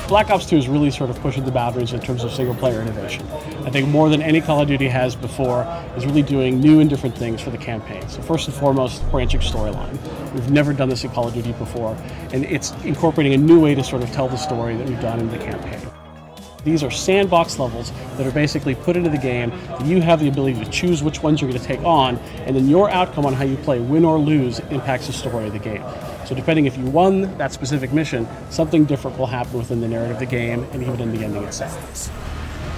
Black Ops 2 is really sort of pushing the boundaries in terms of single-player innovation. I think more than any Call of Duty has before is really doing new and different things for the campaign. So first and foremost, branching storyline. We've never done this in Call of Duty before, and it's incorporating a new way to sort of tell the story that we've done in the campaign. These are sandbox levels that are basically put into the game. You have the ability to choose which ones you're going to take on, and then your outcome on how you play, win or lose, impacts the story of the game. So depending if you won that specific mission, something different will happen within the narrative of the game and even in the ending itself.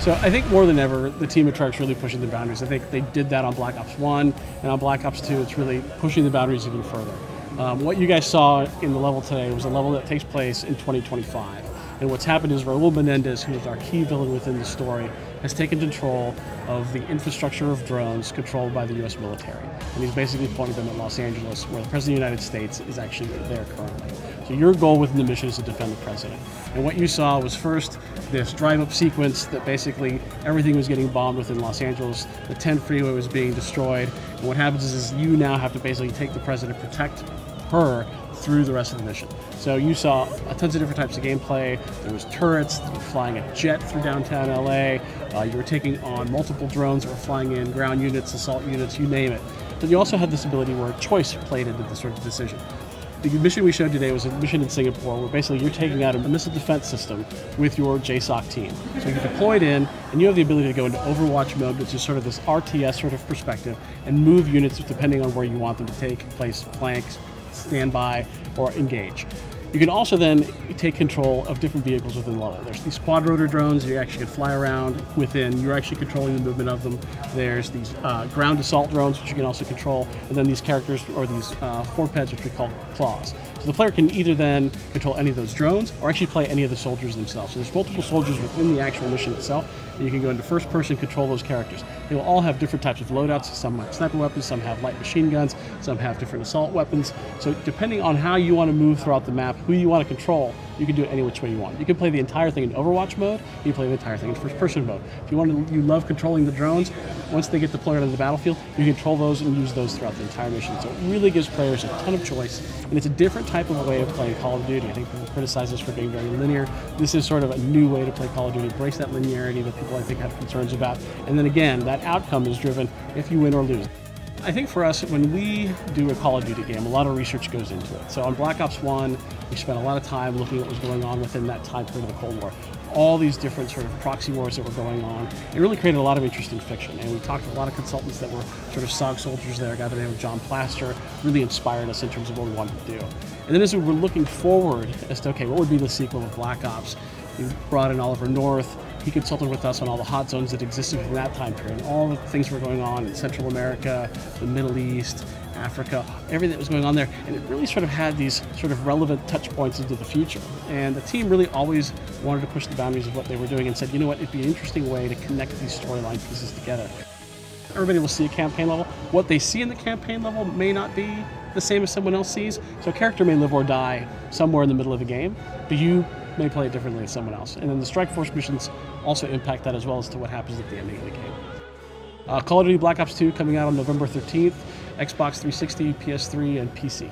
So I think more than ever, the team at Treyarch's really pushing the boundaries. I think they did that on Black Ops 1, and on Black Ops 2, it's really pushing the boundaries even further. What you guys saw in the level today was a level that takes place in 2025. And what's happened is Raul Menendez, who is our key villain within the story, has taken control of the infrastructure of drones controlled by the U.S. military. And he's basically pointed them at Los Angeles, where the President of the United States is actually there currently. So your goal within the mission is to defend the President. And what you saw was first this drive-up sequence that basically everything was getting bombed within Los Angeles. The 10 freeway was being destroyed. And what happens is you now have to basically take the President, protect her through the rest of the mission. So you saw tons of different types of gameplay. There was turrets, you were flying a jet through downtown LA, you were taking on multiple drones that were flying in, ground units, assault units, you name it. But you also had this ability where choice played into the sort of decision. The mission we showed today was a mission in Singapore where basically you're taking out a missile defense system with your JSOC team. So you're deployed in, and you have the ability to go into Overwatch mode, which is sort of this RTS sort of perspective, and move units depending on where you want them to take place, flanks, standby, or engage. You can also then take control of different vehicles within the level. There's these quad rotor drones you actually can fly around within. You're actually controlling the movement of them. There's these ground assault drones, which you can also control. And then these characters, or these forpeds, which we call claws. So the player can either then control any of those drones or actually play any of the soldiers themselves. So there's multiple soldiers within the actual mission itself, and you can go into first person, control those characters. They will all have different types of loadouts. Some have sniper weapons, some have light machine guns, some have different assault weapons. So depending on how you want to move throughout the map, who you want to control, you can do it any which way you want. You can play the entire thing in Overwatch mode, you can play the entire thing in first person mode. If you love controlling the drones, once they get deployed on the battlefield, you can control those and use those throughout the entire mission. So it really gives players a ton of choice, and it's a different type of way of playing Call of Duty. I think people criticize us for being very linear. This is sort of a new way to play Call of Duty, embrace that linearity that people I think have concerns about. And then again, that outcome is driven if you win or lose. I think for us, when we do a Call of Duty game, a lot of research goes into it. So on Black Ops 1, we spent a lot of time looking at what was going on within that time period of the Cold War. All these different sort of proxy wars that were going on. It really created a lot of interesting fiction. And we talked to a lot of consultants that were sort of SOG soldiers there. A guy by the name of John Plaster really inspired us in terms of what we wanted to do. And then as we were looking forward as to, okay, what would be the sequel of Black Ops? We brought in Oliver North. He consulted with us on all the hot zones that existed in that time period, and all the things that were going on in Central America, the Middle East, Africa, everything that was going on there. And it really sort of had these sort of relevant touch points into the future. And the team really always wanted to push the boundaries of what they were doing and said, you know what, it'd be an interesting way to connect these storyline pieces together. Everybody will see a campaign level. What they see in the campaign level may not be the same as someone else sees. So a character may live or die somewhere in the middle of a game, but you may play it differently than someone else. And then the Strike Force missions also impact that as well as to what happens at the ending of the game. Call of Duty Black Ops 2 coming out on November 13th, Xbox 360, PS3, and PC.